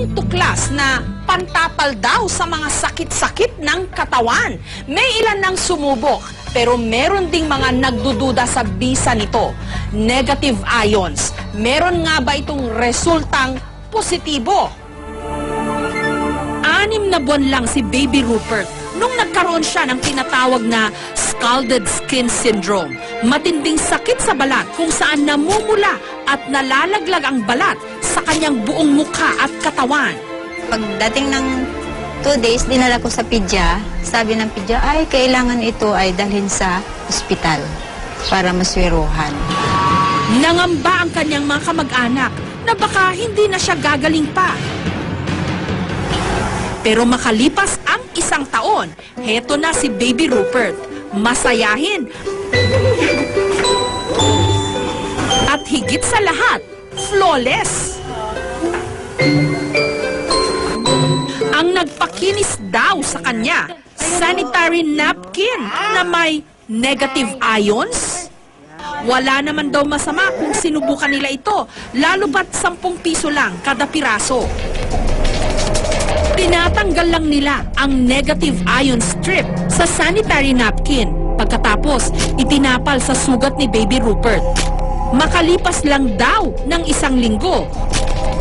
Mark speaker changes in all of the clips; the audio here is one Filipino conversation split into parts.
Speaker 1: bagong tuklas na pantapal daw sa mga sakit-sakit ng katawan. May ilan nang sumubok, pero meron ding mga nagdududa sa bisa nito. Negative ions. Meron nga ba itong resultang positibo? 6 na buwan lang si Baby Rupert nung nagkaroon siya ng tinatawag na scalded skin syndrome. Matinding sakit sa balat kung saan namumula at nalalaglag ang balat sa kanyang buong mukha at katawan.
Speaker 2: Pagdating ng 2 days, dinala ko sa pidya. Sabi ng pidya, ay kailangan ito ay dalhin sa ospital para maswiruhan.
Speaker 1: Nangamba ang kanyang mga kamag-anak na baka hindi na siya gagaling pa. Pero makalipas ang 1 taon, heto na si Baby Rupert. Masayahin. At higit sa lahat, flawless. Ang nagpakinis daw sa kanya, sanitary napkin na may negative ions. Wala naman daw masama kung sinubukan nila ito, lalo pat 10 piso lang kada piraso. Tinatanggal lang nila ang negative ion strip sa sanitary napkin. Pagkatapos, itinapal sa sugat ni Baby Rupert. Makalipas lang daw ng 1 linggo,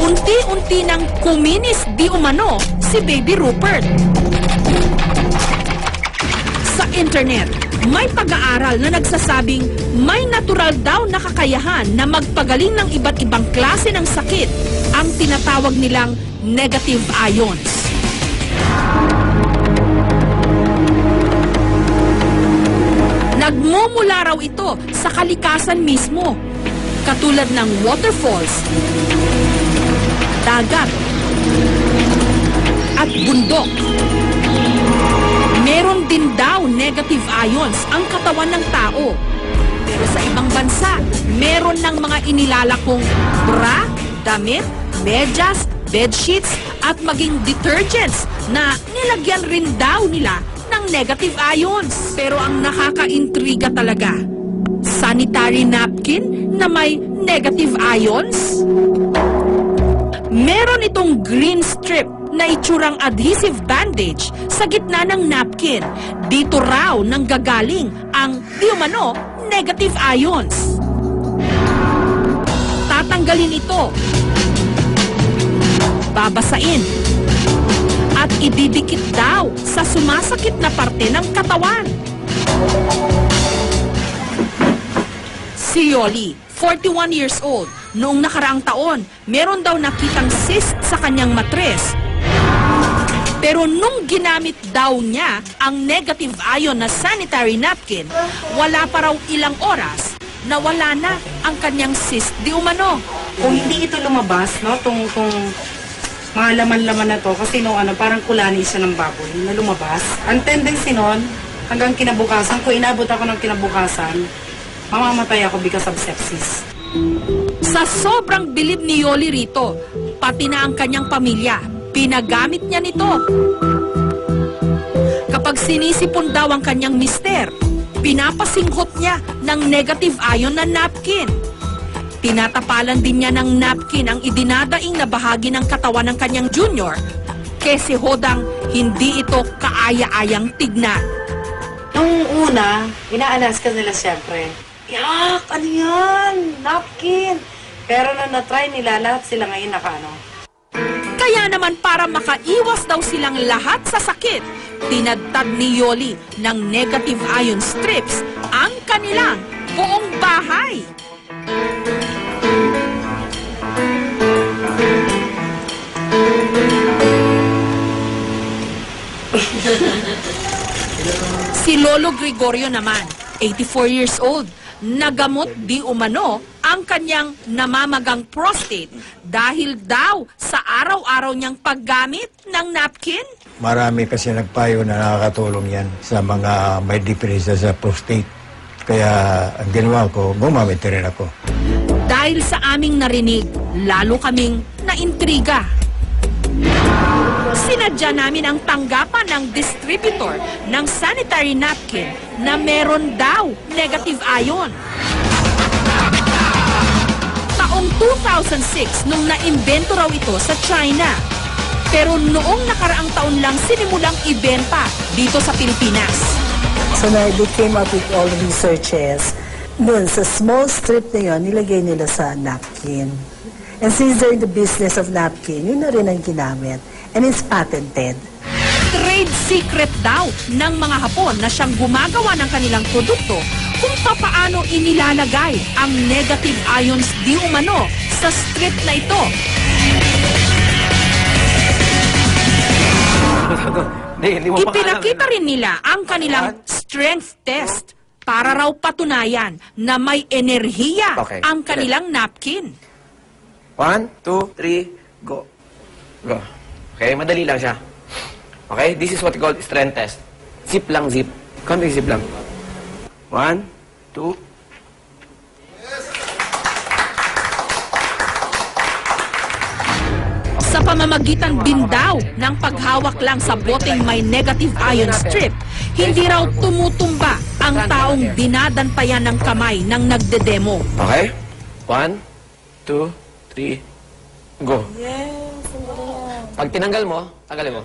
Speaker 1: unti-unti nang kuminis di umano si Baby Rupert. Sa internet, may pag-aaral na nagsasabing may natural daw na kakayahan na magpagaling ng iba't ibang klase ng sakit, ang tinatawag nilang negative ions. Nagmumula raw ito sa kalikasan mismo, katulad ng waterfalls, dagat, at bundok. Meron din daw negative ions ang katawan ng tao. Pero sa ibang bansa, meron ng mga inilalakong bra, damit, medyas, bedsheets, at maging detergents na nilagyan rin daw nila ng negative ions. Pero ang nakaka-intriga talaga, sanitary napkin na may negative ions? Meron itong green strip na itsurang adhesive bandage sa gitna ng napkin. Dito raw nanggagaling ang di umano negative ions. Tatanggalin ito, babasain, at ididikit daw sa sumasakit na parte ng katawan. Si Yoli, 41 years old, noong nakaraang taon, meron daw nakitang cyst sa kanyang matres. Pero nung ginamit daw niya ang negative ion na sanitary napkin, wala pa raw ilang oras, nawala na ang kanyang cyst di umano.
Speaker 3: Kung hindi ito lumabas, no, tong mga laman-laman na to, kasi no, parang kulani siya ng baboy na lumabas. Ang tendency nun, hanggang kinabukasan, kung inabot ako ng kinabukasan, mamamatay ako because of sepsis.
Speaker 1: Sa sobrang bilib ni Yoli rito, pati na ang kanyang pamilya, pinagamit niya nito. Kapag sinisipon daw ang kanyang mister, pinapasinghot niya ng negative ion na napkin. Tinatapalan din niya ng napkin ang idinadaing na bahagi ng katawan ng kanyang junior, kasi hodang hindi ito kaaya-ayang tignan.
Speaker 3: Nung una, ina-alaska nila siyempre. Yak! Ano yan? Napkin! Pero nung na-try nila, lahat sila ngayon nakaano.
Speaker 1: Kaya naman para makaiwas daw silang lahat sa sakit, tinadtad ni Yoli ng negative ion strips ang kanilang buong bahay. Si Lolo Gregorio naman, 84 years old, nagamot di umano ang kanyang namamagang prostate dahil daw sa araw-araw niyang paggamit ng napkin.
Speaker 4: Marami kasi nagpayo na nakakatulong yan sa mga may diferensya sa prostate. Kaya ang ginawa ko, gumamit rin ako.
Speaker 1: Dahil sa aming narinig, lalo kaming naintriga. Sinadya namin ang tanggapan ng distributor ng sanitary napkin na meron daw negative ion. Taong 2006 nung naimbento raw ito sa China. Pero noong nakaraang taon lang sinimulang ibenta dito sa Pilipinas.
Speaker 5: So na they came up with all researches. Doon, sa small strip na yun, nilagay nila sa napkin. And since they're in the business of napkin, yun na rin ang ginamit. And it's patented.
Speaker 1: Trade secret daw ng mga Hapon na siyang gumagawa ng kanilang produkto kung papaano inilalagay ang negative ions di umano sa strip na ito. Ipinakita rin nila ang kanilang strength test para raw patunayan na may enerhiya
Speaker 6: Okay.
Speaker 1: ang kanilang napkin.
Speaker 6: 1, 2, 3, go. Go. Okay, madali lang siya. Okay, this is what we call strength test. Zip lang, zip. Konting zip lang. 1, 2.
Speaker 1: Sa pamamagitan din daw ng paghawak lang sa boteng may negative ion strip, hindi raw tumutumba ang taong dinadantayan ng kamay ng nagdedemo.
Speaker 6: Okay? 1, 2, 3, go. Pag tinanggal mo, tanggalin mo.